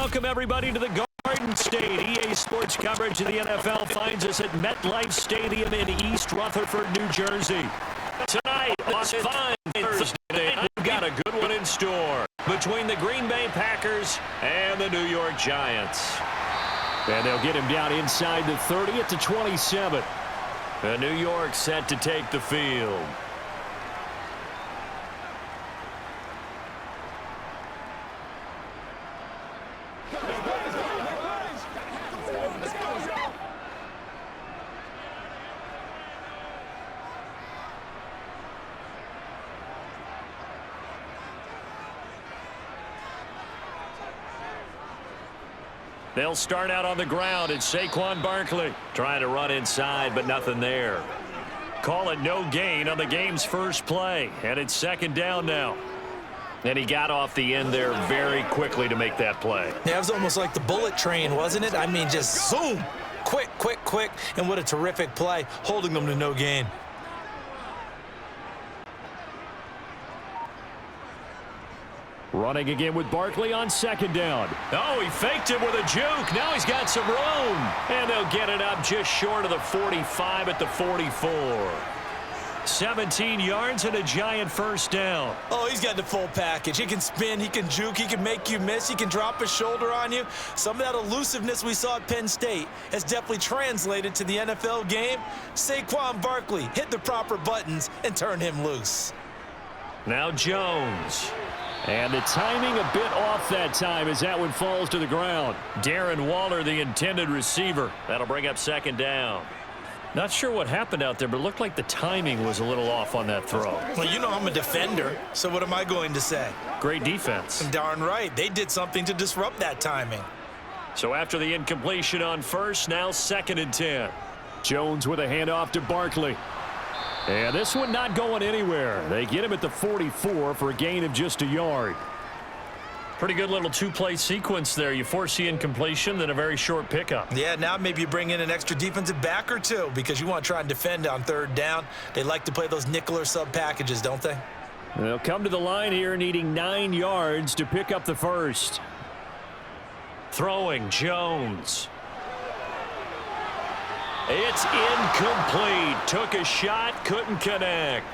Welcome, everybody, to the Garden State. EA Sports coverage of the NFL finds us at MetLife Stadium in East Rutherford, New Jersey. Tonight, this fine Thursday, we've got a good one in store between the Green Bay Packers and the New York Giants. And they'll get him down inside the 30 at the 27. And New York set to take the field. They'll start out on the ground. It's Saquon Barkley trying to run inside, but nothing there. Call it no gain on the game's first play, and it's second down now. And he got off the end there very quickly to make that play. Yeah, it was almost like the bullet train, wasn't it? I mean, just zoom, quick, and what a terrific play, holding them to no gain. Running again with Barkley on second down. Oh, he faked it with a juke. Now he's got some room. And they'll get it up just short of the 45 at the 44. 17 yards and a giant first down. Oh, he's got the full package. He can spin, he can juke, he can make you miss, he can drop his shoulder on you. Some of that elusiveness we saw at Penn State has definitely translated to the NFL game. Saquon Barkley hit the proper buttons and turn him loose. Now Jones. And the timing a bit off that time as that one falls to the ground. Darren Waller, the intended receiver. That'll bring up second down. Not sure what happened out there, but it looked like the timing was a little off on that throw. Well, you know I'm a defender, so what am I going to say? Great defense. Darn right. They did something to disrupt that timing. So after the incompletion on first, now second and 10. Jones with a handoff to Barkley. And this one not going anywhere. They get him at the 44 for a gain of just a yard. Pretty good little two-play sequence there. You force the incompletion, then a very short pickup. Yeah, now maybe you bring in an extra defensive back or two because you want to try and defend on third down. They like to play those nickel or sub packages, don't they? They'll come to the line here needing 9 yards to pick up the first. Throwing, Jones. It's incomplete. Took a shot, couldn't connect.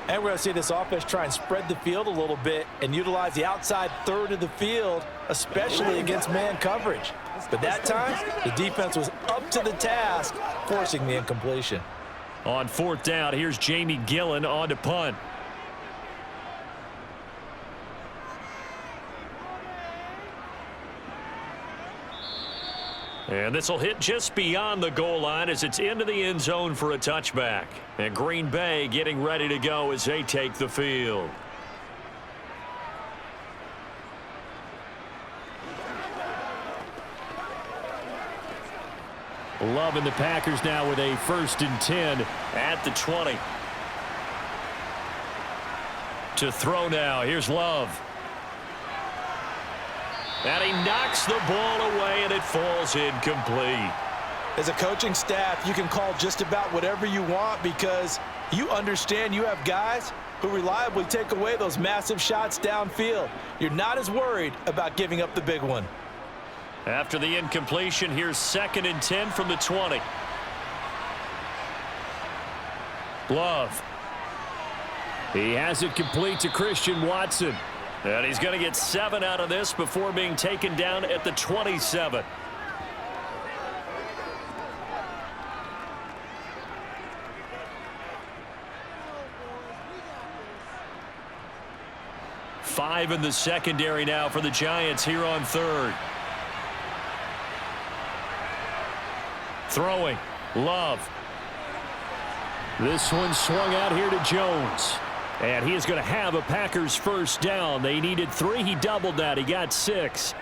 And we're going to see this offense try and spread the field a little bit and utilize the outside third of the field, especially against man coverage. But that time, the defense was up to the task, forcing the incompletion. On fourth down, here's Jamie Gillen on to punt. And this will hit just beyond the goal line as it's into the end zone for a touchback. And Green Bay getting ready to go as they take the field. Loving the Packers now with a 1st and 10 at the 20. To throw now. Here's Love. And he knocks the ball away, and it falls incomplete. As a coaching staff, you can call just about whatever you want because you understand you have guys who reliably take away those massive shots downfield. You're not as worried about giving up the big one. After the incompletion, here's 2nd and 10 from the 20. Love. He has it complete to Christian Watson. And he's going to get 7 out of this before being taken down at the 27. Five in the secondary now for the Giants here on third. Throwing. Love. This one swung out here to Jones. And he is going to have a Packers first down. They needed 3. He doubled that. He got 6.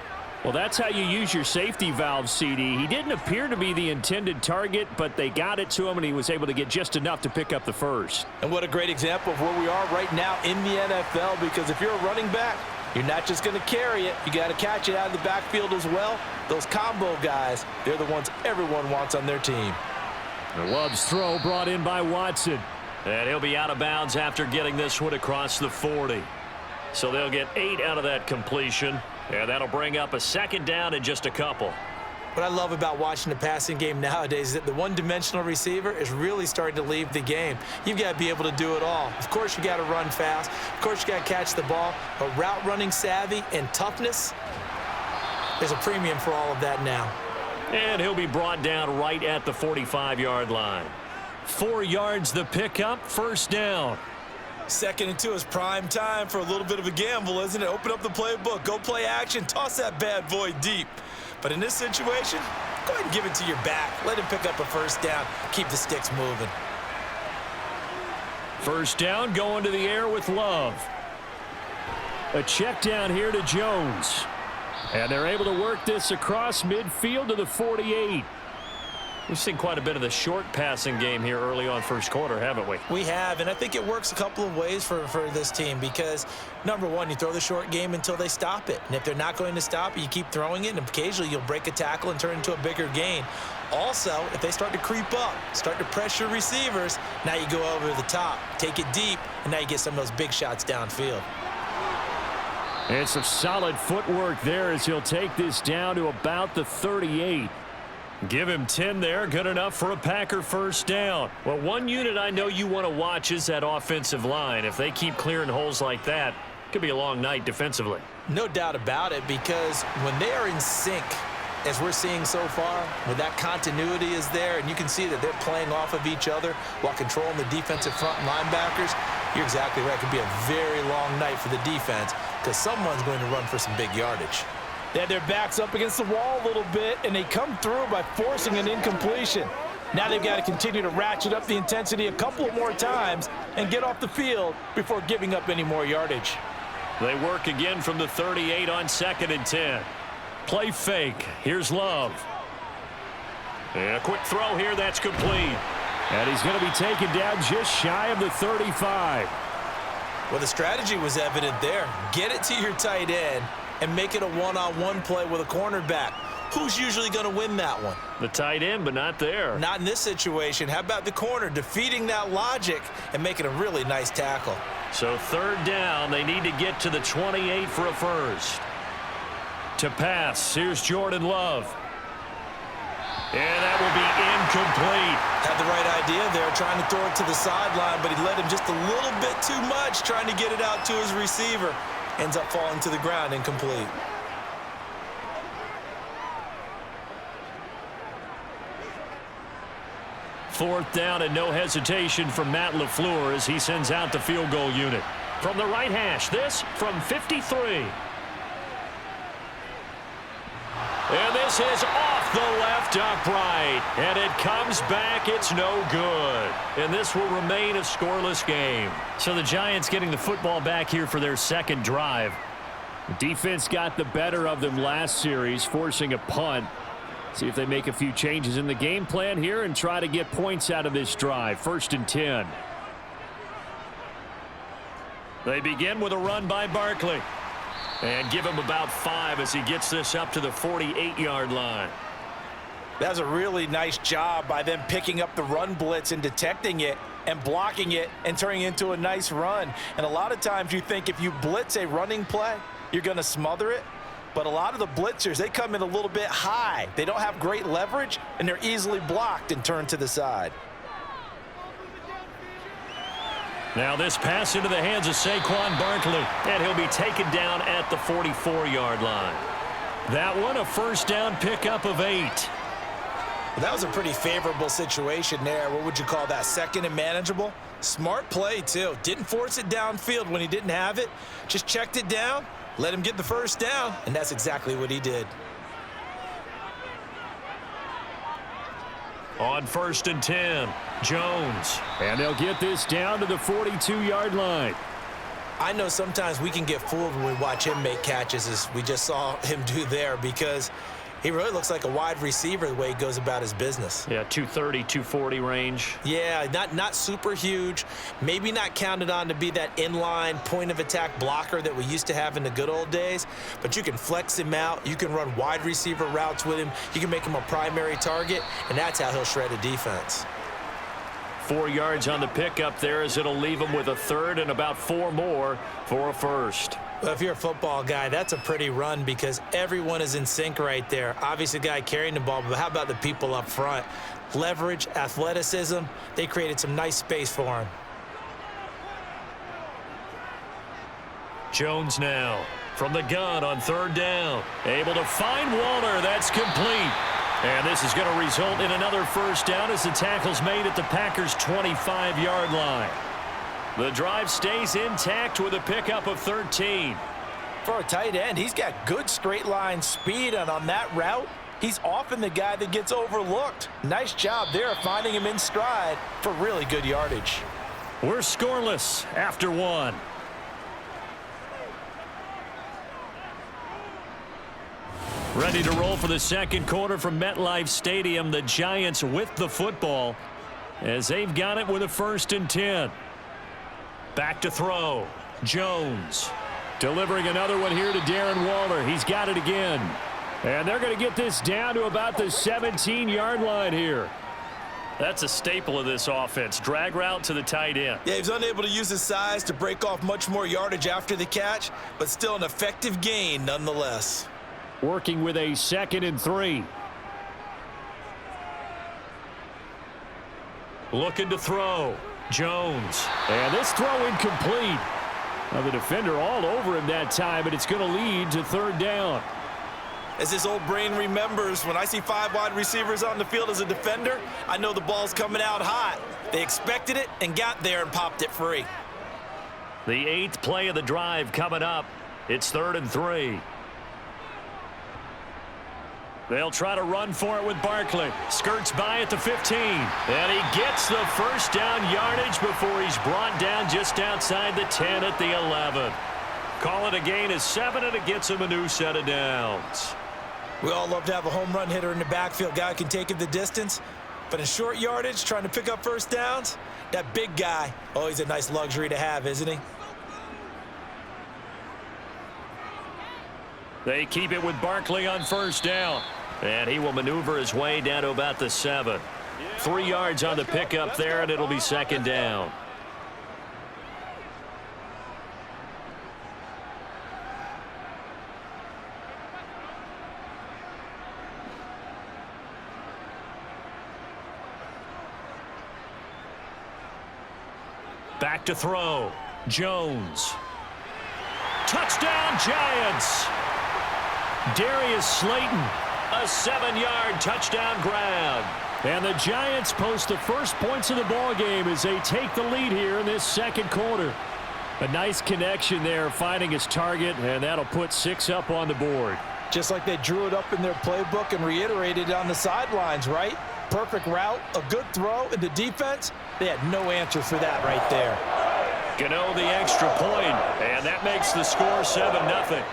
Well, that's how you use your safety valve, CD. He didn't appear to be the intended target, but they got it to him, and he was able to get just enough to pick up the first. And what a great example of where we are right now in the NFL, because if you're a running back, you're not just going to carry it. You got to catch it out of the backfield as well. Those combo guys, they're the ones everyone wants on their team. The Love's throw brought in by Watson. And he'll be out of bounds after getting this one across the 40. So they'll get 8 out of that completion. And that'll bring up a second down in just a couple. What I love about watching the passing game nowadays is that the one-dimensional receiver is really starting to leave the game. You've got to be able to do it all. Of course, you got to run fast. Of course, you got to catch the ball. But route running savvy and toughness, there's a premium for all of that now. And he'll be brought down right at the 45-yard line. 4 yards the pickup, first down. 2nd and 2 is prime time for a little bit of a gamble, isn't it? Open up the playbook, go play action, toss that bad boy deep. But in this situation, go ahead and give it to your back. Let him pick up a first down. Keep the sticks moving. First down going to the air with Love. A check down here to Jones. And they're able to work this across midfield to the 48. We've seen quite a bit of the short passing game here early on first quarter, haven't we? We have, and I think it works a couple of ways for this team because, number one, you throw the short game until they stop it. And if they're not going to stop it, you keep throwing it, and occasionally you'll break a tackle and turn it into a bigger gain. Also, if they start to creep up, start to pressure receivers, now you go over the top, take it deep, and now you get some of those big shots downfield. And some solid footwork there as he'll take this down to about the 38. Give him 10 there, good enough for a Packer first down. Well, one unit I know you want to watch is that offensive line. If they keep clearing holes like that, it could be a long night defensively. No doubt about it, because when they are in sync, as we're seeing so far, when that continuity is there, and you can see that they're playing off of each other while controlling the defensive front linebackers, you're exactly right. It could be a very long night for the defense because someone's going to run for some big yardage. They had their backs up against the wall a little bit, and they come through by forcing an incompletion. Now they've got to continue to ratchet up the intensity a couple of more times and get off the field before giving up any more yardage. They work again from the 38 on 2nd and 10. Play fake. Here's Love. And a quick throw here. That's complete. And he's going to be taken down just shy of the 35. Well, the strategy was evident there. Get it to your tight end and make it a one-on-one play with a cornerback. Who's usually going to win that one? The tight end, but not there. Not in this situation. How about the corner defeating that logic and making a really nice tackle? So 3rd down, they need to get to the 28 for a first. To pass, here's Jordan Love. And that will be incomplete. Had the right idea there, trying to throw it to the sideline, but he led him just a little bit too much, trying to get it out to his receiver. Ends up falling to the ground, incomplete. Fourth down and no hesitation from Matt LaFleur as he sends out the field goal unit. From the right hash, this from 53. And this is off the left upright. And it comes back. It's no good. And this will remain a scoreless game. So the Giants getting the football back here for their second drive. The defense got the better of them last series, forcing a punt. See if they make a few changes in the game plan here and try to get points out of this drive. 1st and 10. They begin with a run by Barkley. And give him about 5 as he gets this up to the 48-yard line. That's a really nice job by them picking up the run blitz and detecting it and blocking it and turning it into a nice run. And a lot of times you think if you blitz a running play, you're going to smother it. But a lot of the blitzers, they come in a little bit high. They don't have great leverage, and they're easily blocked and turned to the side. Now this pass into the hands of Saquon Barkley, and he'll be taken down at the 44-yard line. That one, a first down pickup of 8. Well, that was a pretty favorable situation there. What would you call that? 2nd and manageable? Smart play, too. Didn't force it downfield when he didn't have it. Just checked it down, let him get the first down, and that's exactly what he did. On 1st and 10, Jones. And they'll get this down to the 42-yard line. I know sometimes we can get fooled when we watch him make catches, as we just saw him do there, because he really looks like a wide receiver the way he goes about his business. Yeah, 230, 240 range. Yeah, not super huge. Maybe not counted on to be that inline point-of-attack blocker that we used to have in the good old days, but you can flex him out. You can run wide receiver routes with him. You can make him a primary target, and that's how he'll shred a defense. 4 yards on the pickup there as it'll leave him with a 3rd and about 4 more for a first. Well, if you're a football guy, that's a pretty run because everyone is in sync right there. Obviously, the guy carrying the ball, but how about the people up front? Leverage, athleticism, they created some nice space for him. Jones now from the gun on third down. Able to find Waller. That's complete. And this is going to result in another first down as the tackle's made at the Packers' 25-yard line. The drive stays intact with a pickup of 13. For a tight end, he's got good straight line speed, and on that route, he's often the guy that gets overlooked. Nice job there finding him in stride for really good yardage. We're scoreless after one. Ready to roll for the second quarter from MetLife Stadium. The Giants with the football as they've got it with a 1st and 10. Back to throw. Jones delivering another one here to Darren Waller. He's got it again. And they're going to get this down to about the 17-yard line here. That's a staple of this offense. Drag route to the tight end. Yeah, he's unable to use his size to break off much more yardage after the catch, but still an effective gain nonetheless. Working with a 2nd and 3. Looking to throw. Jones. And this throw incomplete. Now the defender all over him that time, but it's going to lead to 3rd down. As this old brain remembers, when I see 5 wide receivers on the field as a defender, I know the ball's coming out hot. They expected it and got there and popped it free. The 8th play of the drive coming up. It's 3rd and 3. They'll try to run for it with Barkley. Skirts by at the 15. And he gets the first down yardage before he's brought down just outside the 10 at the 11. Call it a gain of 7, and it gets him a new set of downs. We all love to have a home run hitter in the backfield. Guy who can take it the distance. But in short yardage, trying to pick up first downs, that big guy, oh, he's a nice luxury to have, isn't he? They keep it with Barkley on first down. And he will maneuver his way down to about the 7. 3 yards on the pickup there, and it'll be 2nd down. Back to throw. Jones. Touchdown, Giants. Darius Slayton. A 7-yard touchdown grab. And the Giants post the first points of the ball game as they take the lead here in this second quarter. A nice connection there, finding his target, and that'll put 6 up on the board. Just like they drew it up in their playbook and reiterated it on the sidelines, right? Perfect route, a good throw, and the defense, they had no answer for that right there. Gano the extra point, and that makes the score 7-0.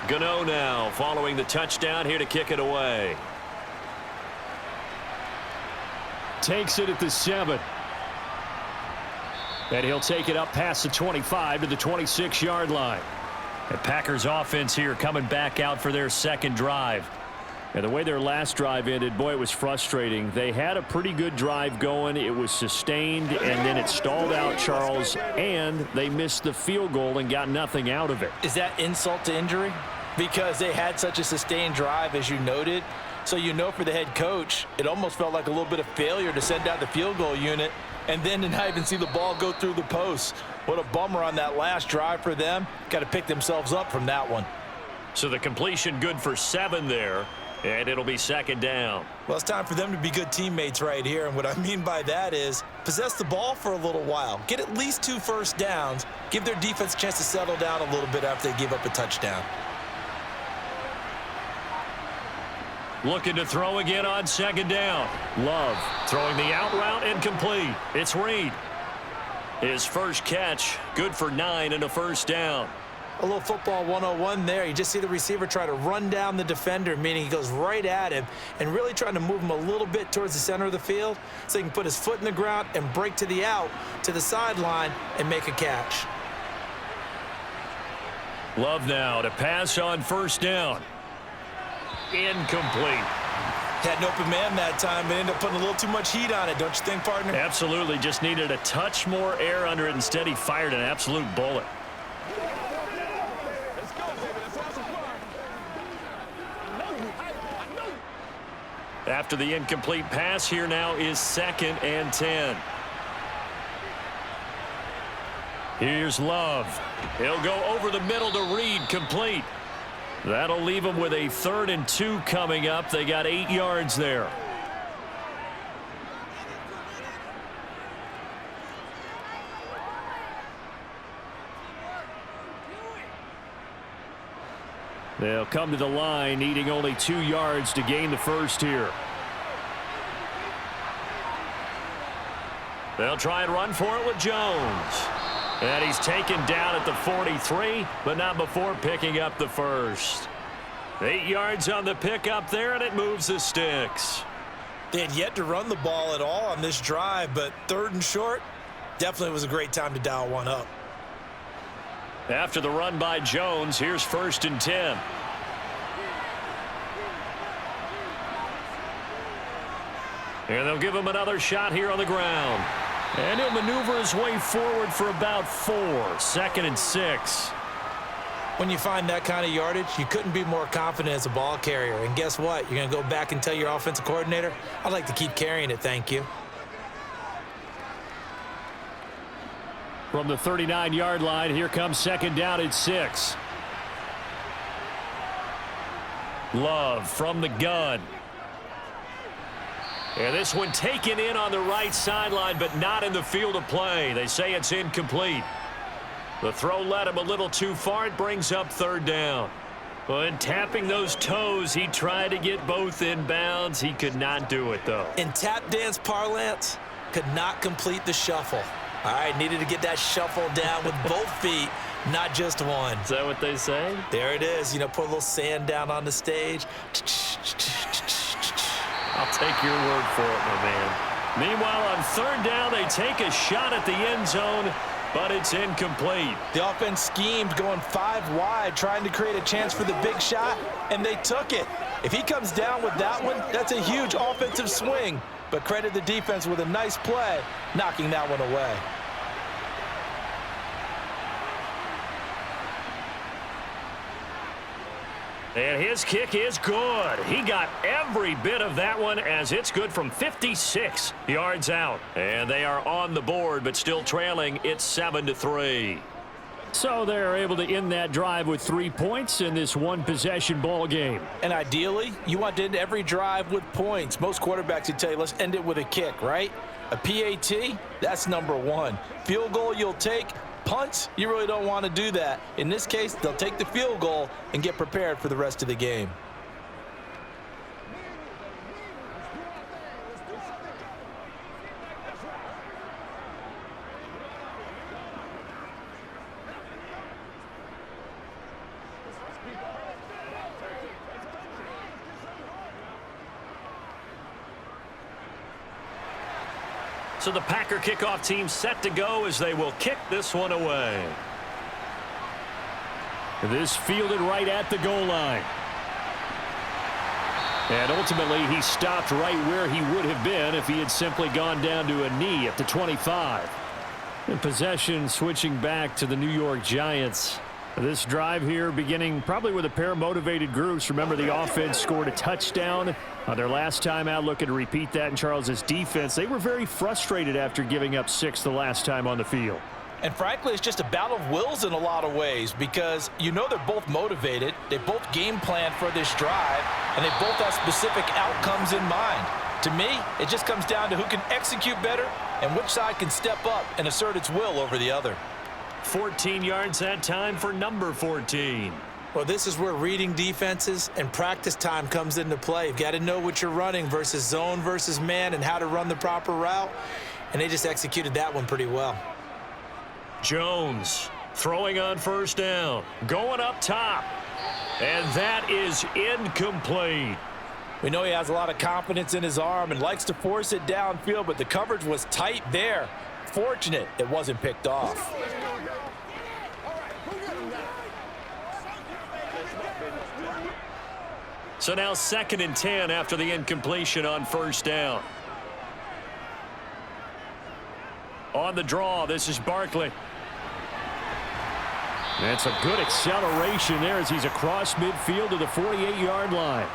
Gano now following the touchdown here to kick it away. Takes it at the 7. And he'll take it up past the 25 to the 26-yard line. The Packers offense here coming back out for their second drive. And the way their last drive ended, boy, it was frustrating. They had a pretty good drive going. It was sustained, and then it stalled out, Charles, and they missed the field goal and got nothing out of it. Is that insult to injury? Because they had such a sustained drive, as you noted. So you know for the head coach, it almost felt like a little bit of failure to send out the field goal unit and then to not even see the ball go through the post. What a bummer on that last drive for them. Got to pick themselves up from that one. So the completion good for 7 there, and it'll be 2nd down. Well, it's time for them to be good teammates right here, and what I mean by that is possess the ball for a little while. Get at least 2 first downs. Give their defense a chance to settle down a little bit after they give up a touchdown. Looking to throw again on second down. Love throwing the out route and complete. It's Reed. His first catch, good for 9 and a first down. A little football 101 there. You just see the receiver try to run down the defender, meaning he goes right at him and really trying to move him a little bit towards the center of the field so he can put his foot in the ground and break to the out, to the sideline, and make a catch. Love now to pass on first down. Incomplete. Had an open man that time, but ended up putting a little too much heat on it, don't you think, partner? Absolutely. Just needed a touch more air under it. Instead, he fired an absolute bullet. After the incomplete pass, here now is 2nd and 10. Here's Love. He'll go over the middle to Reed, complete. That'll leave them with a 3rd and 2 coming up. They got 8 yards there. They'll come to the line, needing only 2 yards to gain the first here. They'll try and run for it with Jones. And he's taken down at the 43, but not before picking up the first. 8 yards on the pickup there, and it moves the sticks. They had yet to run the ball at all on this drive, but 3rd and short, definitely was a great time to dial one up. After the run by Jones, here's 1st and 10. And they'll give him another shot here on the ground. And he'll maneuver his way forward for about 4. 2nd and 6. When you find that kind of yardage, you couldn't be more confident as a ball carrier. And guess what? You're going to go back and tell your offensive coordinator, I'd like to keep carrying it, thank you. From the 39-yard line, here comes 2nd down at 6. Love from the gun. And this one taken in on the right sideline, but not in the field of play. They say it's incomplete. The throw led him a little too far. It brings up 3rd down. When tapping those toes, he tried to get both in bounds. He could not do it, though. In tap dance parlance, could not complete the shuffle. All right, needed to get that shuffle down with both feet, not just one. Is that what they say? There it is. You know, put a little sand down on the stage. I'll take your word for it, my man. Meanwhile, on 3rd down, they take a shot at the end zone, but it's incomplete. The offense schemed going 5 wide, trying to create a chance for the big shot, and they took it. If he comes down with that one, that's a huge offensive swing. But credit the defense with a nice play, knocking that one away. And his kick is good. He got every bit of that one as it's good from 56 yards out. And they are on the board, but still trailing. It's 7-3. So they're able to end that drive with 3 points in this one-possession ball game. And ideally, you want to end every drive with points. Most quarterbacks would tell you, let's end it with a kick, right? A PAT, that's number 1. Field goal you'll take. Punts, you really don't want to do that. In this case, they'll take the field goal and get prepared for the rest of the game. So the Packer kickoff team set to go as they will kick this one away. This fielded right at the goal line. And ultimately, he stopped right where he would have been if he had simply gone down to a knee at the 25. And possession switching back to the New York Giants. This drive here beginning probably with a pair of motivated groups. Remember, the offense scored a touchdown on their last time out. Looking to repeat that in Charles' defense. They were very frustrated after giving up 6 the last time on the field. And frankly, it's just a battle of wills in a lot of ways because you know they're both motivated. They both game planned for this drive, and they both have specific outcomes in mind. To me, it just comes down to who can execute better and which side can step up and assert its will over the other. 14 yards that time for number 14. Well, this is where reading defenses and practice time comes into play. You've got to know what you're running versus zone versus man and how to run the proper route. And they just executed that one pretty well. Jones throwing on first down, going up top. And that is incomplete. We know he has a lot of confidence in his arm and likes to force it downfield, but the coverage was tight there. Fortunate it wasn't picked off. So now 2nd and 10 after the incompletion on first down. On the draw, this is Barkley. That's a good acceleration there as he's across midfield to the 48-yard line.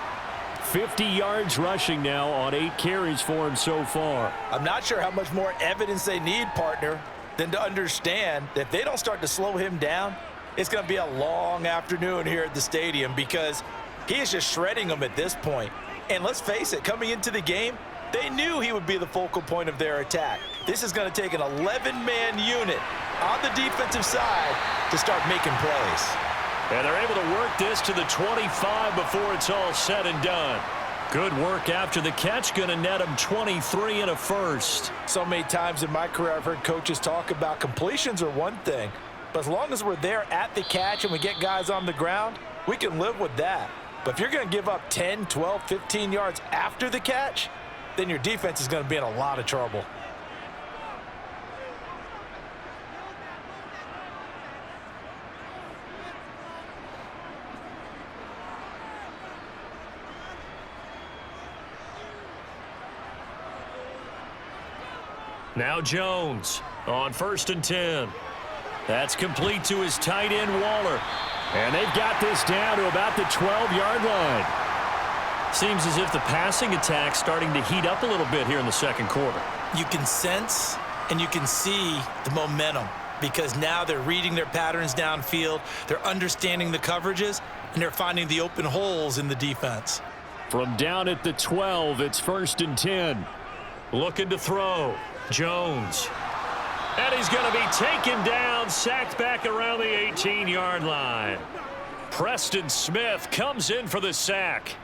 50 yards rushing now on 8 carries for him so far. I'm not sure how much more evidence they need, partner, than to understand that if they don't start to slow him down, it's going to be a long afternoon here at the stadium because he is just shredding them at this point. And let's face it, coming into the game, they knew he would be the focal point of their attack. This is going to take an 11-man unit on the defensive side to start making plays. And they're able to work this to the 25 before it's all said and done. Good work after the catch, going to net him 23 and a first. So many times in my career I've heard coaches talk about completions are one thing, but as long as we're there at the catch and we get guys on the ground, we can live with that. But if you're going to give up 10, 12, 15 yards after the catch, then your defense is going to be in a lot of trouble. Now Jones on 1st and 10. That's complete to his tight end, Waller. And they've got this down to about the 12-yard line. Seems as if the passing attack's starting to heat up a little bit here in the second quarter. You can sense and you can see the momentum because now they're reading their patterns downfield, they're understanding the coverages, and they're finding the open holes in the defense. From down at the 12, it's 1st and 10. Looking to throw. Jones. And he's going to be taken down, sacked back around the 18-yard line. Preston Smith comes in for the sack.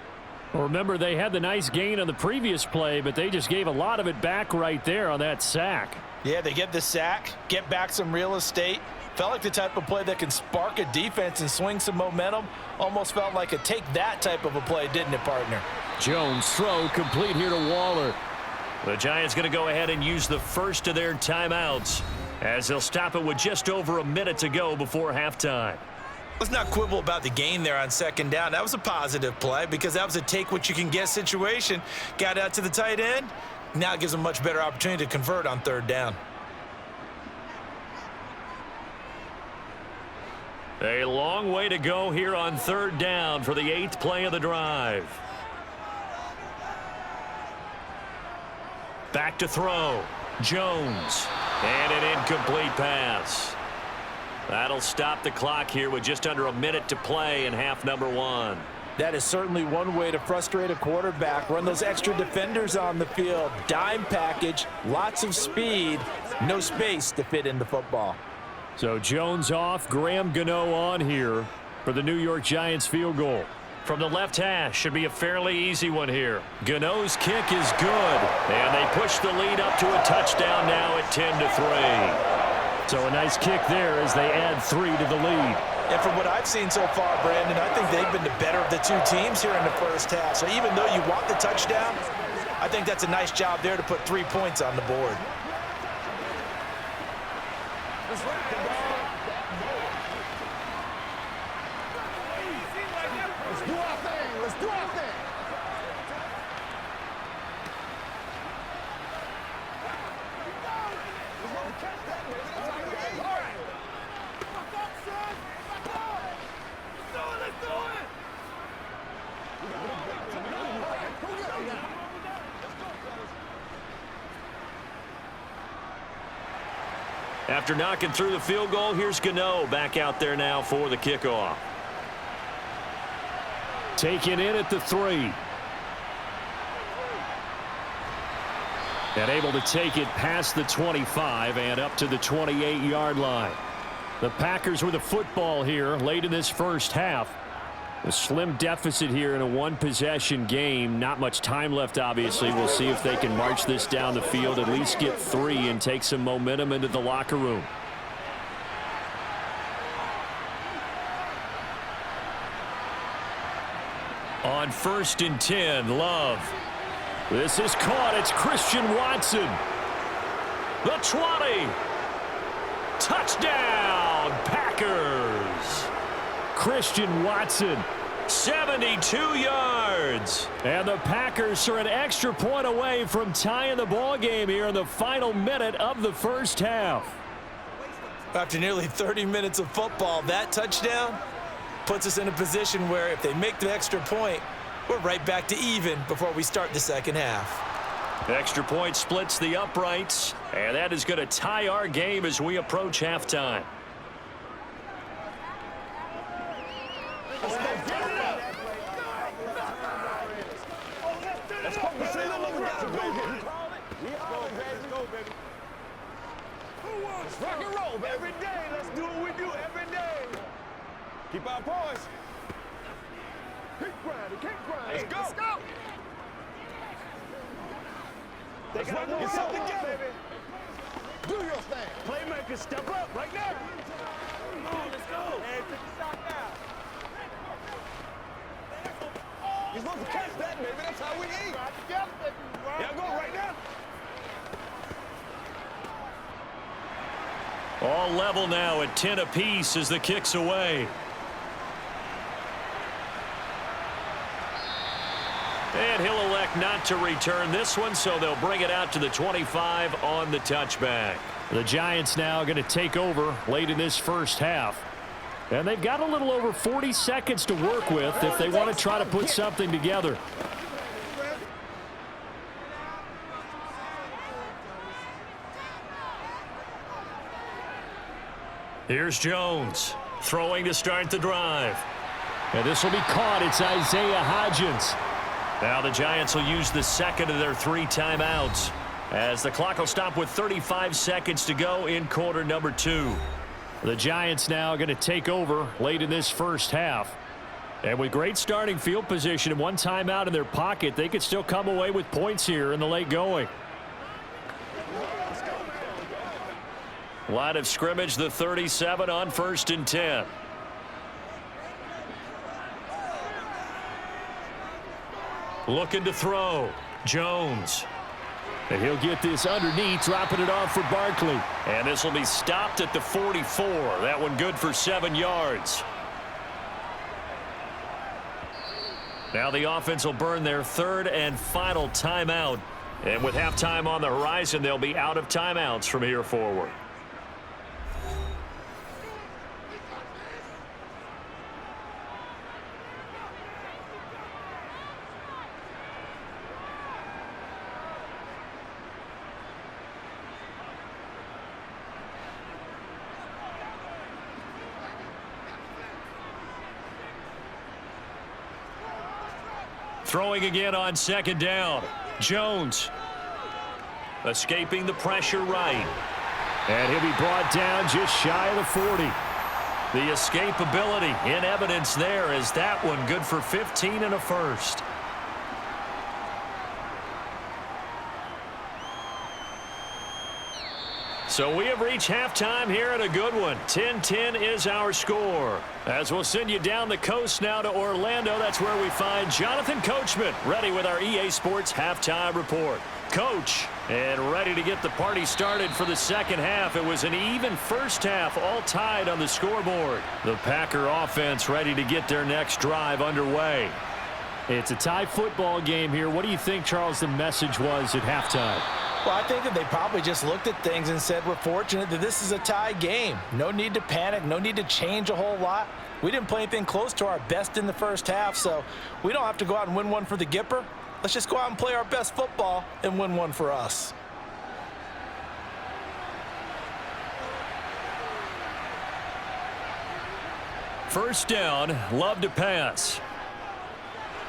Well, remember, they had the nice gain on the previous play, but they just gave a lot of it back right there on that sack. Yeah, they get the sack, get back some real estate. Felt like the type of play that can spark a defense and swing some momentum. Almost felt like a take-that type of a play, didn't it, partner? Jones throw complete here to Waller. The Giants going to go ahead and use the first of their timeouts as they'll stop it with just over a minute to go before halftime. Let's not quibble about the gain there on 2nd down. That was a positive play because that was a take-what-you-can-get situation. Got out to the tight end. Now it gives them a much better opportunity to convert on 3rd down. A long way to go here on 3rd down for the 8th play of the drive. Back to throw. Jones. And an incomplete pass. That'll stop the clock here with just under a minute to play in half number 1. That is certainly one way to frustrate a quarterback. Run those extra defenders on the field. Dime package, lots of speed, no space to fit into football. So Jones off, Graham Gano on here for the New York Giants field goal. From the left hash, should be a fairly easy one here. Gano's kick is good, and they push the lead up to a touchdown now at 10-3. So a nice kick there as they add 3 to the lead. And from what I've seen so far, Brandon, I think they've been the better of the two teams here in the first half. So even though you want the touchdown, I think that's a nice job there to put 3 points on the board. After knocking through the field goal, here's Gano back out there now for the kickoff. Taken in at the 3. And able to take it past the 25 and up to the 28-yard line. The Packers with the football here late in this first half. A slim deficit here in a one-possession game. Not much time left, obviously. We'll see if they can march this down the field, at least get 3 and take some momentum into the locker room. On 1st and 10, Love. This is caught. It's Christian Watson. The 20. Touchdown, Packers. Christian Watson, 72 yards. And the Packers are an extra point away from tying the ball game here in the final minute of the first half. After nearly 30 minutes of football, that touchdown puts us in a position where if they make the extra point, we're right back to even before we start the second half. Extra point splits the uprights, and that is going to tie our game as we approach halftime. Rock and roll, baby. Every day, let's do what we do every day. Keep our poise. Keep grinding, keep grinding. Let's go. Let's go. Let's get something together, baby. Do your thing. Playmakers, step up right now. Come on, let's go. Hey, take the shot now. You're supposed to catch that, baby. That's how we eat. Yeah, go right now. All level now at 10 apiece as the kick's away. And he'll elect not to return this one, so they'll bring it out to the 25 on the touchback. The Giants now going to take over late in this first half. And they've got a little over 40 seconds to work with if they want to try to put something together. Here's Jones throwing to start the drive. And this will be caught. It's Isaiah Hodgins. Now the Giants will use the second of their 3 timeouts as the clock will stop with 35 seconds to go in quarter number 2. The Giants now going to take over late in this first half. And with great starting field position and 1 timeout in their pocket, they could still come away with points here in the late going. Line of scrimmage, the 37 on 1st and 10. Looking to throw. Jones. And he'll get this underneath, dropping it off for Barkley. And this will be stopped at the 44. That one good for 7 yards. Now the offense will burn their 3rd and final timeout. And with halftime on the horizon, they'll be out of timeouts from here forward. Throwing again on 2nd down. Jones escaping the pressure right. And he'll be brought down just shy of the 40. The escapability in evidence there as that one good for 15 and a first. So we have reached halftime here at a good one. 10-10 is our score. As we'll send you down the coast now to Orlando, that's where we find Jonathan Coachman ready with our EA Sports halftime report. Coach, and ready to get the party started for the second half. It was an even first half, all tied on the scoreboard. The Packer offense ready to get their next drive underway. It's a tie football game here. What do you think, Charles, the message was at halftime? Well, I think that they probably just looked at things and said, we're fortunate that this is a tie game. No need to panic, no need to change a whole lot. We didn't play anything close to our best in the first half, so we don't have to go out and win one for the Gipper. Let's just go out and play our best football and win one for us. First down, Love to pass.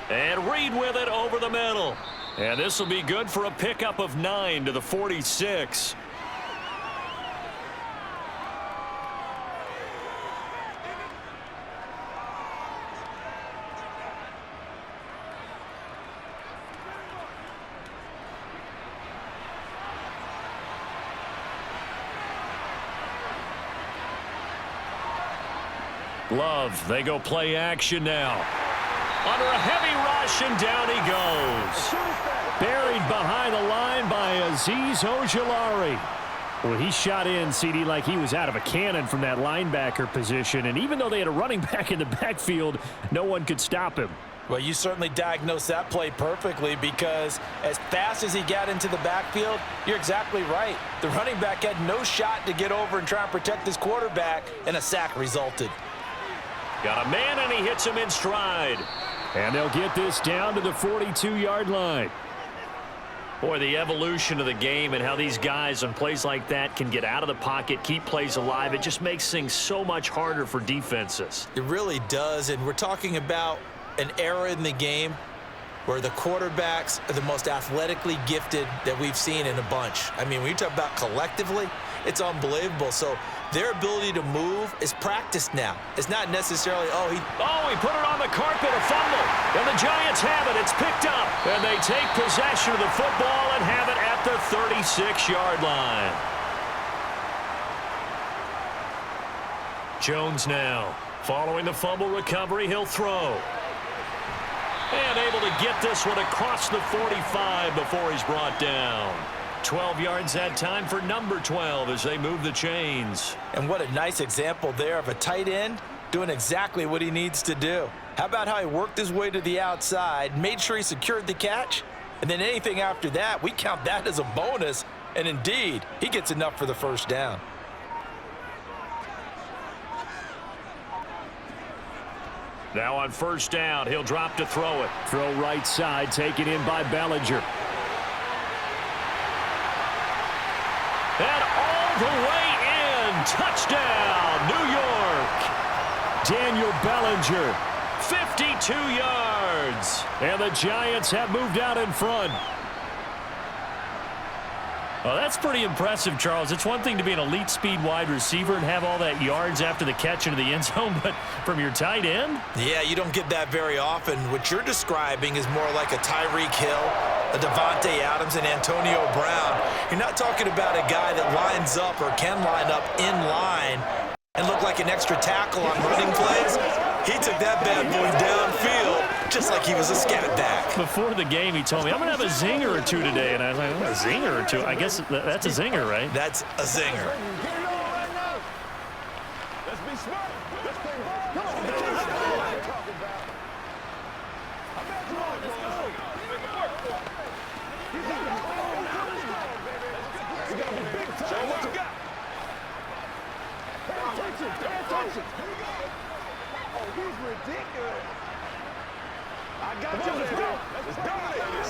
And Reed with it over the middle. And this will be good for a pickup of 9 to the 46. Love, they go play action now. Under a heavy rush, and down he goes. Buried behind the line by Azeez Ojulari. Well, he shot in, CD, like he was out of a cannon from that linebacker position. And even though they had a running back in the backfield, no one could stop him. Well, you certainly diagnosed that play perfectly, because as fast as he got into the backfield, you're exactly right. The running back had no shot to get over and try and protect his quarterback, and a sack resulted. Got a man, and he hits him in stride. And they'll get this down to the 42-yard line. Boy, the evolution of the game and how these guys on plays like that can get out of the pocket, keep plays alive, it just makes things so much harder for defenses. It really does, and we're talking about an era in the game where the quarterbacks are the most athletically gifted that we've seen in a bunch. I mean, when you talk about collectively, it's unbelievable. So their ability to move is practiced now. It's not necessarily, he put it on the carpet, a fumble. And the Giants have it. It's picked up. And they take possession of the football and have it at the 36-yard line. Jones now. Following the fumble recovery, he'll throw. And able to get this one across the 45 before he's brought down. 12 yards that time for number 12 as they move the chains. And what a nice example there of a tight end doing exactly what he needs to do. How about how he worked his way to the outside, made sure he secured the catch, and then anything after that, we count that as a bonus. And indeed, he gets enough for the first down. Now on first down, he'll drop to throw it. Throw right side, taken in by Bellinger. And all the way in. Touchdown, New York. Daniel Bellinger, 52 yards. And the Giants have moved out in front. Well, that's pretty impressive, Charles. It's one thing to be an elite speed wide receiver and have all that yards after the catch into the end zone, but from your tight end? Yeah, you don't get that very often. What you're describing is more like a Tyreek Hill, a Devontae Adams, and Antonio Brown. You're not talking about a guy that lines up or can line up in line and look like an extra tackle on running plays. He took that bad boy downfield just like he was a scat back. Before the game, he told me, I'm going to have a zinger or two today. And I was like, a zinger or two? I guess that's a zinger, right? That's a zinger. Let's be smart. Let's play ball. Come on, man. Let's go. You got to be big time. Show what you got. Pay attention. Pay attention. Oh, he's ridiculous. I got you. Let's go. Let's do this.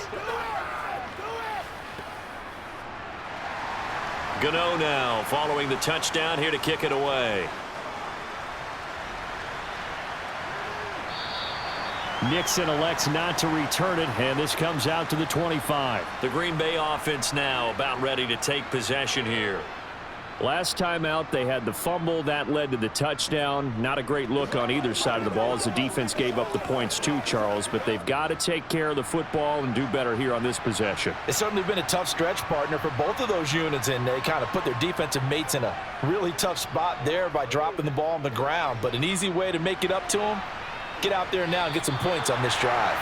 Gano now following the touchdown here to kick it away. Nixon elects not to return it, and this comes out to the 25. The Green Bay offense now about ready to take possession here. Last time out, they had the fumble. That led to the touchdown. Not a great look on either side of the ball as the defense gave up the points too, Charles. But they've got to take care of the football and do better here on this possession. It's certainly been a tough stretch, partner, for both of those units, and they kind of put their defensive mates in a really tough spot there by dropping the ball on the ground. But an easy way to make it up to them, get out there now and get some points on this drive.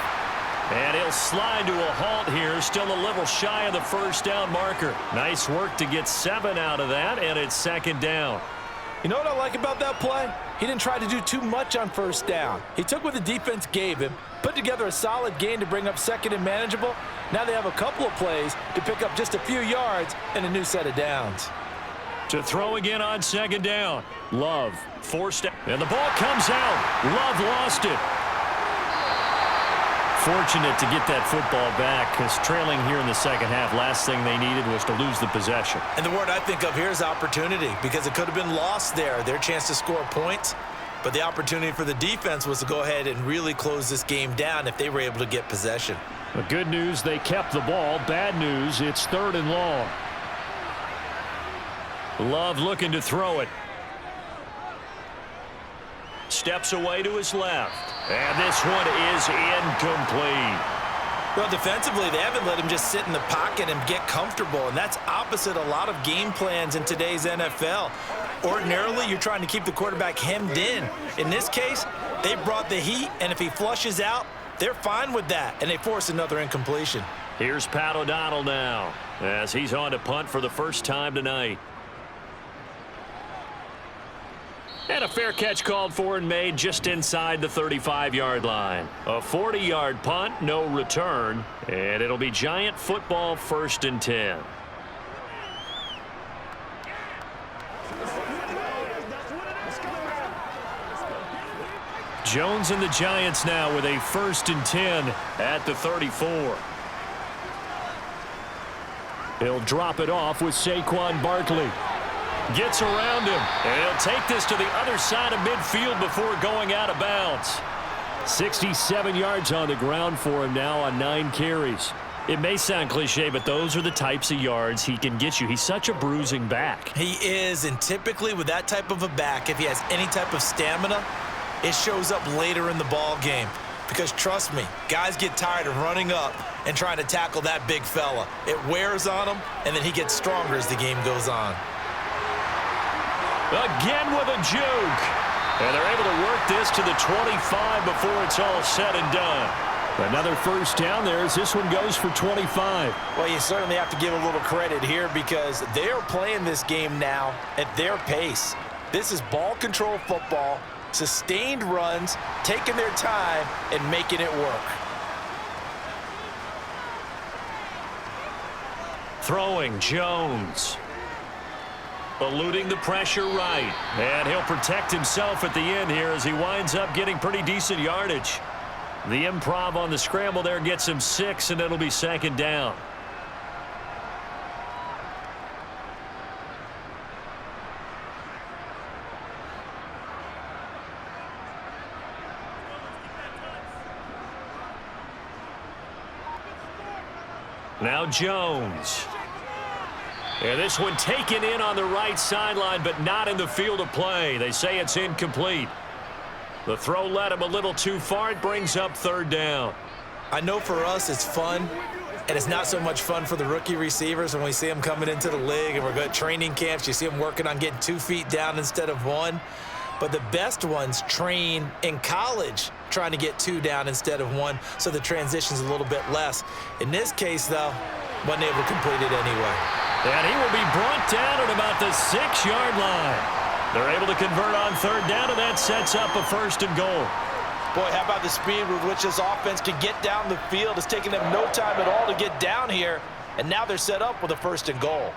And he'll slide to a halt here, still a little shy of the first down marker. Nice work to get 7 out of that, and it's second down. You know what I like about that play? He didn't try to do too much on first down. He took what the defense gave him, put together a solid gain to bring up second and manageable. Now they have a couple of plays to pick up just a few yards and a new set of downs. To throw again on second down. Love forced out, and the ball comes out. Love lost it. Fortunate to get that football back, because trailing here in the second half, last thing they needed was to lose the possession. And the word I think of here is opportunity, because it could have been lost there, their chance to score points. But the opportunity for the defense was to go ahead and really close this game down if they were able to get possession. The good news, they kept the ball. Bad news, it's 3rd and long. Love looking to throw it. Steps away to his left. And this one is incomplete. Well, defensively, they haven't let him just sit in the pocket and get comfortable, and that's opposite a lot of game plans in today's NFL. Ordinarily, you're trying to keep the quarterback hemmed in. In this case, they brought the heat, and if he flushes out, they're fine with that, and they force another incompletion. Here's Pat O'Donnell now as he's on to punt for the first time tonight. And a fair catch called for and made just inside the 35-yard line. A 40-yard punt, no return, and it'll be Giant football 1st and 10. Jones and the Giants now with a 1st and 10 at the 34. He'll drop it off with Saquon Barkley. Gets around him, and he'll take this to the other side of midfield before going out of bounds. 67 yards on the ground for him now on 9 carries. It may sound cliche, but those are the types of yards he can get you. He's such a bruising back. He is, and typically with that type of a back, if he has any type of stamina, it shows up later in the ball game. Because trust me, guys get tired of running up and trying to tackle that big fella. It wears on him, and then he gets stronger as the game goes on. Again with a juke. And they're able to work this to the 25 before it's all said and done. Another first down there as this one goes for 25. Well, you certainly have to give a little credit here because they're playing this game now at their pace. This is ball control football, sustained runs, taking their time and making it work. Throwing Jones. Eluding the pressure right. And he'll protect himself at the end here as he winds up getting pretty decent yardage. The improv on the scramble there gets him 6, and it'll be 2nd down. Now Jones. And this one taken in on the right sideline, but not in the field of play. They say it's incomplete. The throw led him a little too far. It brings up 3rd down. I know for us it's fun, and it's not so much fun for the rookie receivers when we see them coming into the league and we're good training camps. You see them working on getting 2 feet down instead of 1. But the best ones train in college trying to get 2 down instead of 1, so the transition's a little bit less. In this case, though, wasn't able to complete it anyway. And he will be brought down at about the 6-yard line. They're able to convert on 3rd down, and that sets up a 1st and goal. Boy, how about the speed with which this offense can get down the field? It's taking them no time at all to get down here, and now they're set up with a 1st and goal.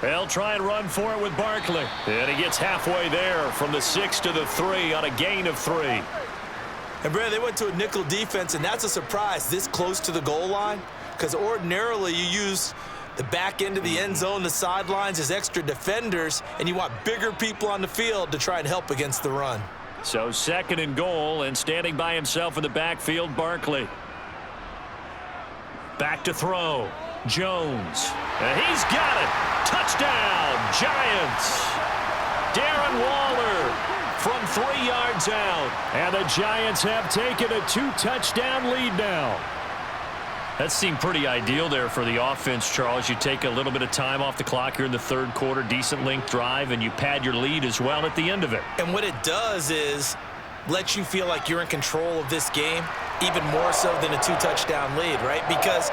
They'll try and run for it with Barkley. And he gets halfway there from the 6 to the 3 on a gain of 3. And, Brad, they went to a nickel defense, and that's a surprise this close to the goal line, because ordinarily you use the back end of the end zone, the sidelines as extra defenders, and you want bigger people on the field to try and help against the run. So 2nd and goal, and standing by himself in the backfield, Barkley. Back to throw. Jones. And he's got it. Touchdown, Giants. Darren Waller from 3 yards out. And the Giants have taken a 2-touchdown lead now. That seemed pretty ideal there for the offense, Charles. You take a little bit of time off the clock here in the 3rd quarter, decent length drive, and you pad your lead as well at the end of it. And what it does is let you feel like you're in control of this game, even more so than a 2-touchdown lead, right? Because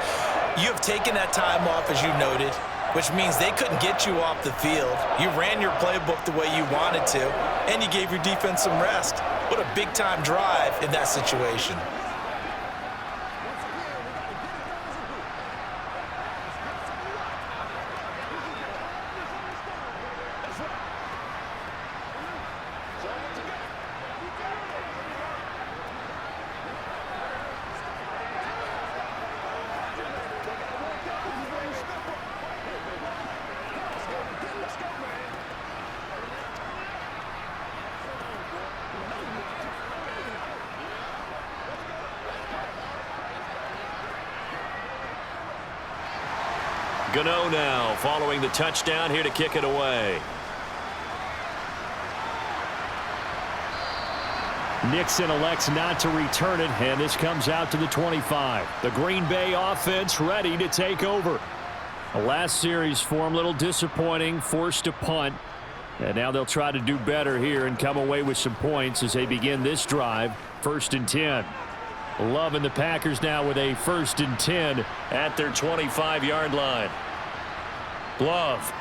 you have taken that time off, as you noted, which means they couldn't get you off the field. You ran your playbook the way you wanted to, and you gave your defense some rest. What a big-time drive in that situation. Gano now following the touchdown here to kick it away. Nixon elects not to return it, and this comes out to the 25. The Green Bay offense ready to take over. The last series for him, a little disappointing, forced to punt. And now they'll try to do better here and come away with some points as they begin this drive, 1st and 10. Love and the Packers now with a 1st and 10 at their 25-yard line. Love.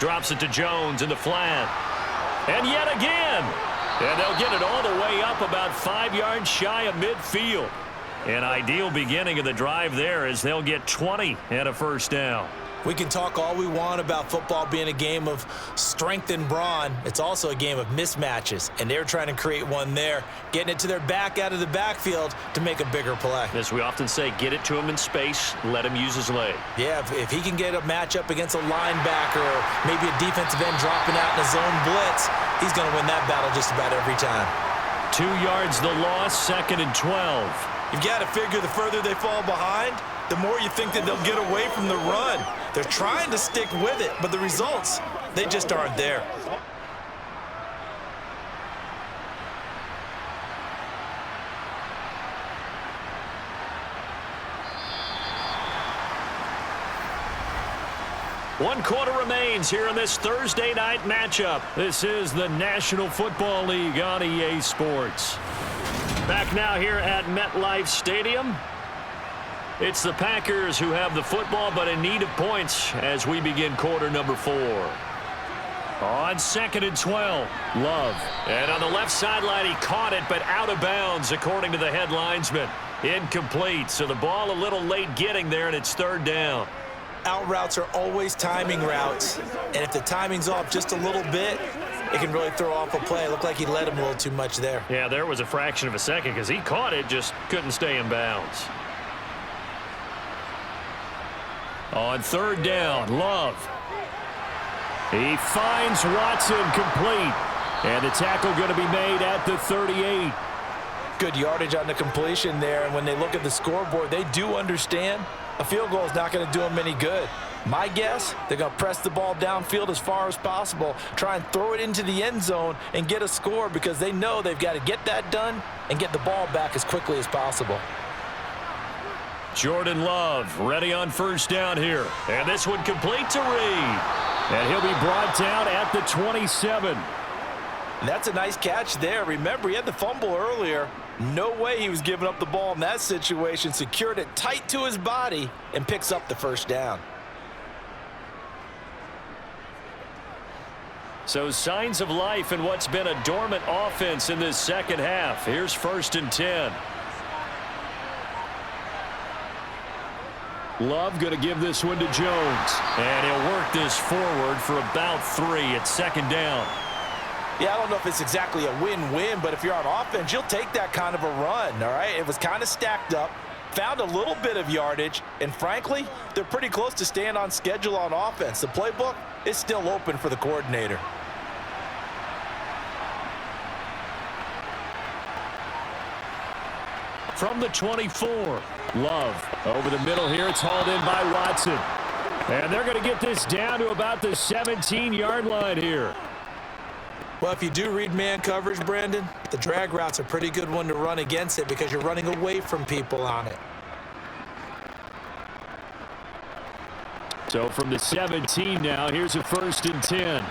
Drops it to Jones in the flat. And yet again. And they'll get it all the way up about 5 yards shy of midfield. An ideal beginning of the drive there as they'll get 20 and a 1st down. We can talk all we want about football being a game of strength and brawn. It's also a game of mismatches, and they're trying to create one there, getting it to their back out of the backfield to make a bigger play. As we often say, get it to him in space, let him use his leg. Yeah, if he can get a matchup against a linebacker or maybe a defensive end dropping out in a zone blitz, he's going to win that battle just about every time. 2 yards the loss, 2nd and 12. You've got to figure the further they fall behind, the more you think that they'll get away from the run. They're trying to stick with it, but the results, they just aren't there. One quarter remains here in this Thursday night matchup. This is the National Football League on EA Sports. Back now here at MetLife Stadium. It's the Packers who have the football, but in need of points as we begin quarter number 4. On 2nd and 12, Love. And on the left sideline, he caught it, but out of bounds, according to the head linesman. Incomplete, so the ball a little late getting there, and it's 3rd down. Out routes are always timing routes, and if the timing's off just a little bit, it can really throw off a play. It looked like he let him a little too much there. Yeah, there was a fraction of a second because he caught it, just couldn't stay in bounds. On 3rd down, Love. He finds Watson complete. And the tackle going to be made at the 38. Good yardage on the completion there, and when they look at the scoreboard, they do understand a field goal is not going to do them any good. My guess, they're going to press the ball downfield as far as possible, try and throw it into the end zone and get a score because they know they've got to get that done and get the ball back as quickly as possible. Jordan Love ready on 1st down here. And this one complete to Reed. And he'll be brought down at the 27. And that's a nice catch there. Remember, he had the fumble earlier. No way he was giving up the ball in that situation. Secured it tight to his body and picks up the 1st down. So signs of life in what's been a dormant offense in this 2nd half. Here's 1st and 10. Love going to give this one to Jones. And he'll work this forward for about 3 at 2nd down. Yeah, I don't know if it's exactly a win-win, but if you're on offense, you'll take that kind of a run, all right? It was kind of stacked up, found a little bit of yardage, and frankly, they're pretty close to staying on schedule on offense. The playbook is still open for the coordinator. From the 24, Love over the middle here. It's hauled in by Watson. And they're going to get this down to about the 17-yard line here. Well, if you do read man coverage, Brandon, the drag route's a pretty good one to run against it because you're running away from people on it. So from the 17 now, here's a 1st and 10.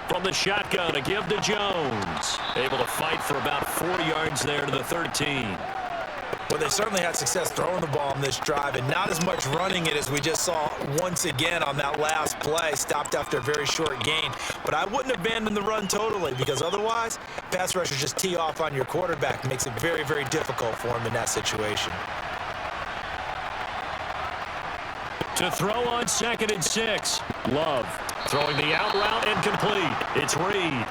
From the shotgun, a give to Jones. Able to fight for about 4 yards there to the 13. Well, they certainly had success throwing the ball in this drive and not as much running it as we just saw once again on that last play. Stopped after a very short gain. But I wouldn't abandon the run totally because otherwise, pass rushers just tee off on your quarterback. It makes it very, very difficult for him in that situation. To throw on 2nd and 6. Love throwing the out route incomplete. It's Reed.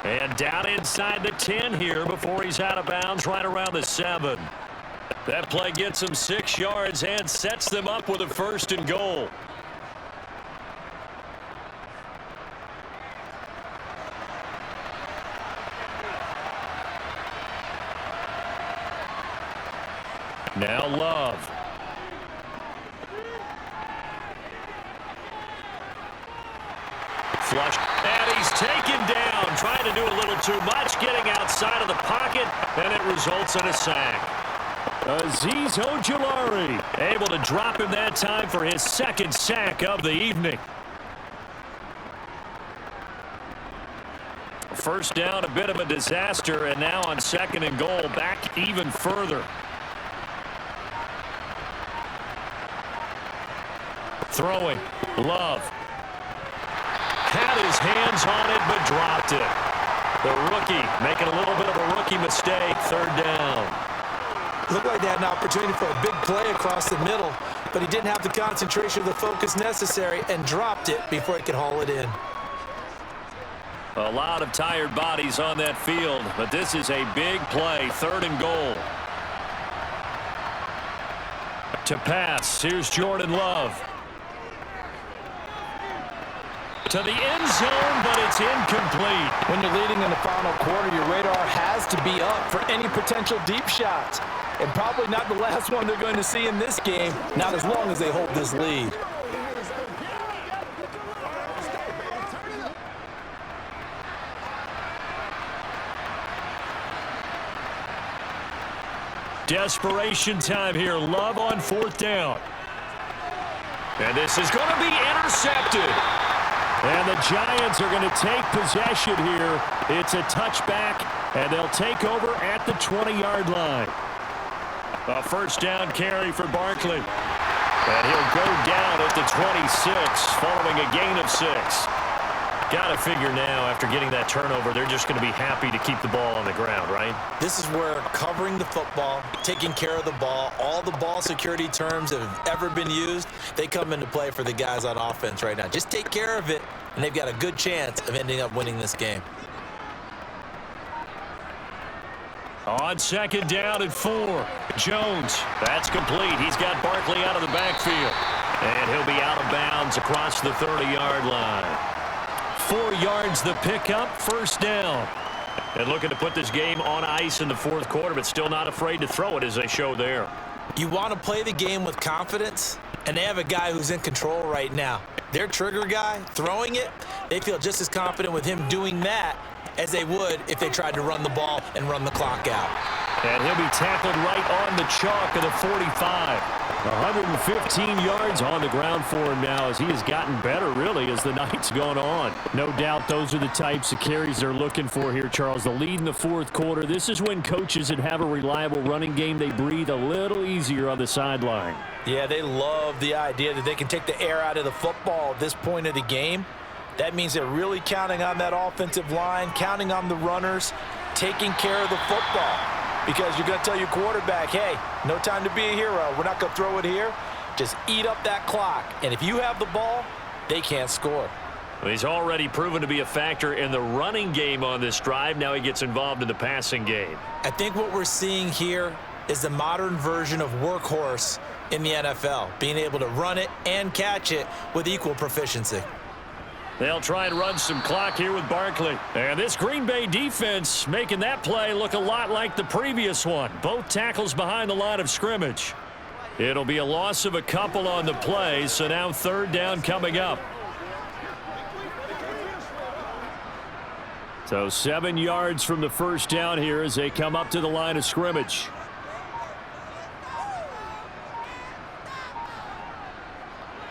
And down inside the 10 here before he's out of bounds right around the 7. That play gets him 6 yards and sets them up with a 1st and goal. Now Love. flush. And he's taken down, trying to do a little too much, getting outside of the pocket, and it results in a sack. Azeez Ojulari able to drop him that time for his second sack of the evening. First down, a bit of a disaster, and now on 2nd and goal, back even further. Throwing, Love. Had his hands on it, but dropped it. The rookie making a little bit of a rookie mistake, 3rd down. Looked like they had an opportunity for a big play across the middle, but he didn't have the concentration or the focus necessary and dropped it before he could haul it in. A lot of tired bodies on that field, but this is a big play, 3rd and goal. To pass, here's Jordan Love. To the end zone, but it's incomplete. When you're leading in the final quarter, your radar has to be up for any potential deep shots. And probably not the last one they're going to see in this game, not as long as they hold this lead. Desperation time here. Love on 4th down. And this is going to be intercepted. And the Giants are going to take possession here. It's a touchback, and they'll take over at the 20-yard line. A first down carry for Barkley. And he'll go down at the 26 following a gain of 6. Got to figure now, after getting that turnover, they're just going to be happy to keep the ball on the ground, right? This is where covering the football, taking care of the ball, all the ball security terms that have ever been used, they come into play for the guys on offense right now. Just take care of it, and they've got a good chance of ending up winning this game. On 2nd down and 4, Jones. That's complete. He's got Barkley out of the backfield. And he'll be out of bounds across the 30-yard line. 4 yards the pickup, 1st down. And looking to put this game on ice in the 4th quarter, but still not afraid to throw it as they show there. You want to play the game with confidence, and they have a guy who's in control right now. Their trigger guy, throwing it, they feel just as confident with him doing that as they would if they tried to run the ball and run the clock out. And he'll be tackled right on the chalk of the 45. 115 yards on the ground for him now as he has gotten better, really, as the night's gone on. No doubt those are the types of carries they're looking for here, Charles. The lead in the 4th quarter. This is when coaches that have a reliable running game, they breathe a little easier on the sideline. Yeah, they love the idea that they can take the air out of the football at this point of the game. That means they're really counting on that offensive line, counting on the runners, taking care of the football. Because you're going to tell your quarterback, hey, no time to be a hero. We're not going to throw it here. Just eat up that clock. And if you have the ball, they can't score. Well, he's already proven to be a factor in the running game on this drive. Now he gets involved in the passing game. I think what we're seeing here is the modern version of workhorse in the NFL, being able to run it and catch it with equal proficiency. They'll try and run some clock here with Barkley. And this Green Bay defense making that play look a lot like the previous one. Both tackles behind the line of scrimmage. It'll be a loss of a couple on the play, so now 3rd down coming up. So 7 yards from the first down here as they come up to the line of scrimmage.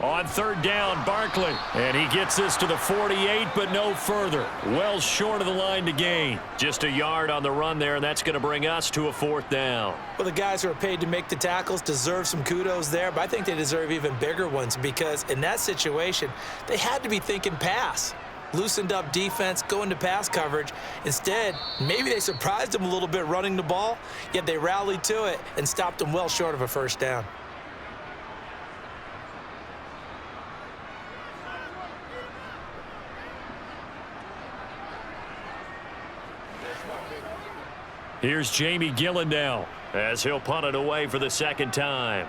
On 3rd down, Barkley. And he gets this to the 48, but no further. Well short of the line to gain. Just a yard on the run there, and that's going to bring us to a 4th down. Well, the guys who are paid to make the tackles deserve some kudos there, but I think they deserve even bigger ones because in that situation, they had to be thinking pass. Loosened up defense, going to pass coverage. Instead, maybe they surprised them a little bit running the ball, yet they rallied to it and stopped them well short of a 1st down. Here's Jamie Gillen now as he'll punt it away for the 2nd time.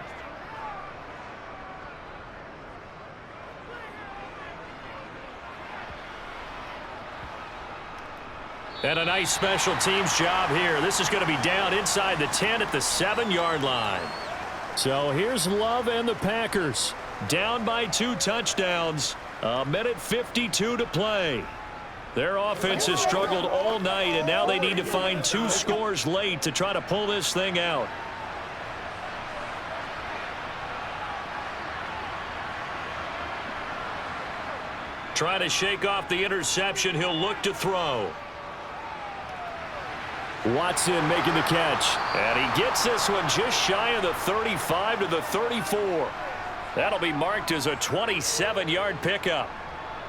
And a nice special teams job here. This is going to be down inside the 10 at the 7-yard line. So here's Love and the Packers. Down by 2 touchdowns. 1:52 to play. Their offense has struggled all night, and now they need to find 2 scores late to try to pull this thing out. Trying to shake off the interception. He'll look to throw. Watson making the catch. And he gets this one just shy of the 35 to the 34. That'll be marked as a 27-yard pickup.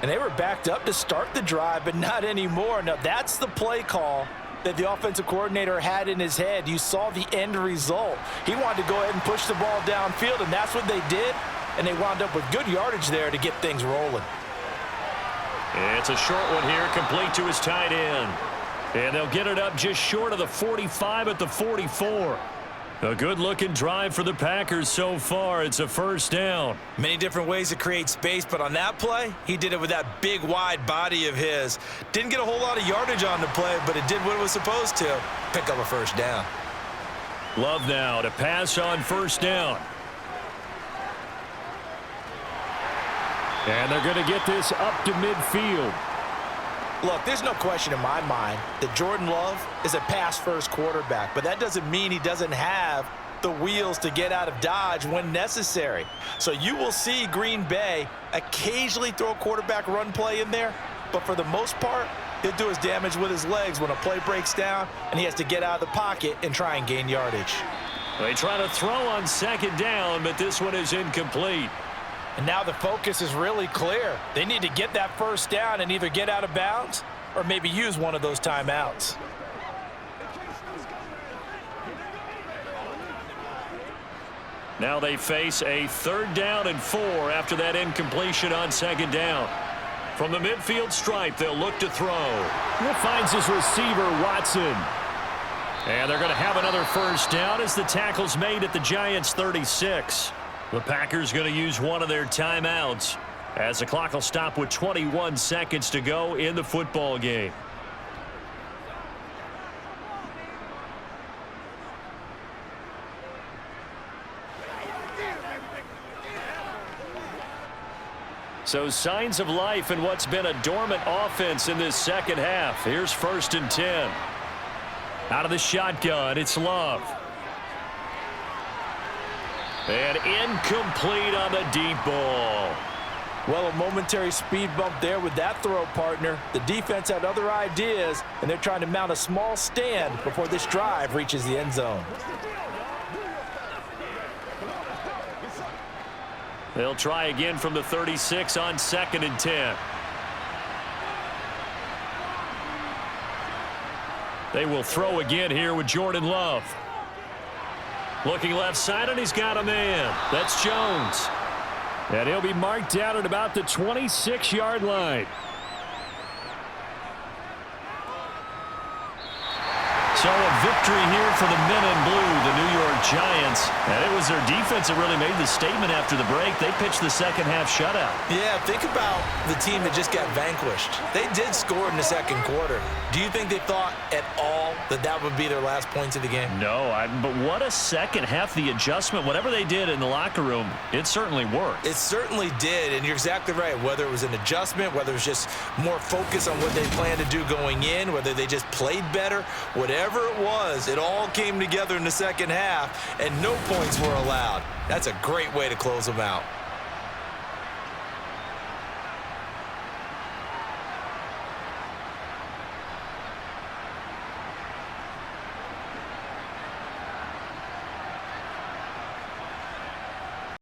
And they were backed up to start the drive, but not anymore. Now, that's the play call that the offensive coordinator had in his head. You saw the end result. He wanted to go ahead and push the ball downfield, and that's what they did. And they wound up with good yardage there to get things rolling. It's a short one here, complete to his tight end. And they'll get it up just short of the 45 at the 44. A good-looking drive for the Packers so far. It's a first down. Many different ways to create space, but on that play, he did it with that big, wide body of his. Didn't get a whole lot of yardage on the play, but it did what it was supposed to. Pick up a first down. Love now to pass on first down. And they're going to get this up to midfield. Look, there's no question in my mind that Jordan Love is a pass-first quarterback, but that doesn't mean he doesn't have the wheels to get out of Dodge when necessary. So you will see Green Bay occasionally throw a quarterback run play in there, but for the most part, he'll do his damage with his legs when a play breaks down and he has to get out of the pocket and try and gain yardage. They try to throw on second down, but this one is incomplete. And now the focus is really clear. They need to get that first down and either get out of bounds or maybe use one of those timeouts. Now they face a 3rd down and 4 after that incompletion on second down. From the midfield stripe, they'll look to throw. He finds his receiver, Watson. And they're going to have another first down as the tackle's made at the Giants' 36. The Packers going to use one of their timeouts as the clock will stop with 21 seconds to go in the football game. So signs of life in what's been a dormant offense in this second half. Here's 1st and 10. Out of the shotgun, it's Love. And incomplete on the deep ball. Well, a momentary speed bump there with that throw, partner. The defense had other ideas, and they're trying to mount a small stand before this drive reaches the end zone. They'll try again from the 36 on 2nd and 10. They will throw again here with Jordan Love. Looking left side, and he's got a man. That's Jones. And he'll be marked down at about the 26-yard line. So a victory here for the men in blue, the New York Giants. And it was their defense that really made the statement after the break. They pitched the second half shutout. Yeah, think about the team that just got vanquished. They did score in the second quarter. Do you think they thought at all that that would be their last points of the game? No, but what a second half. The adjustment, whatever they did in the locker room, it certainly worked. It certainly did, and you're exactly right. Whether it was an adjustment, whether it was just more focus on what they planned to do going in, whether they just played better, whatever it was, it all came together in the second half, and no points were allowed. That's a great way to close them out.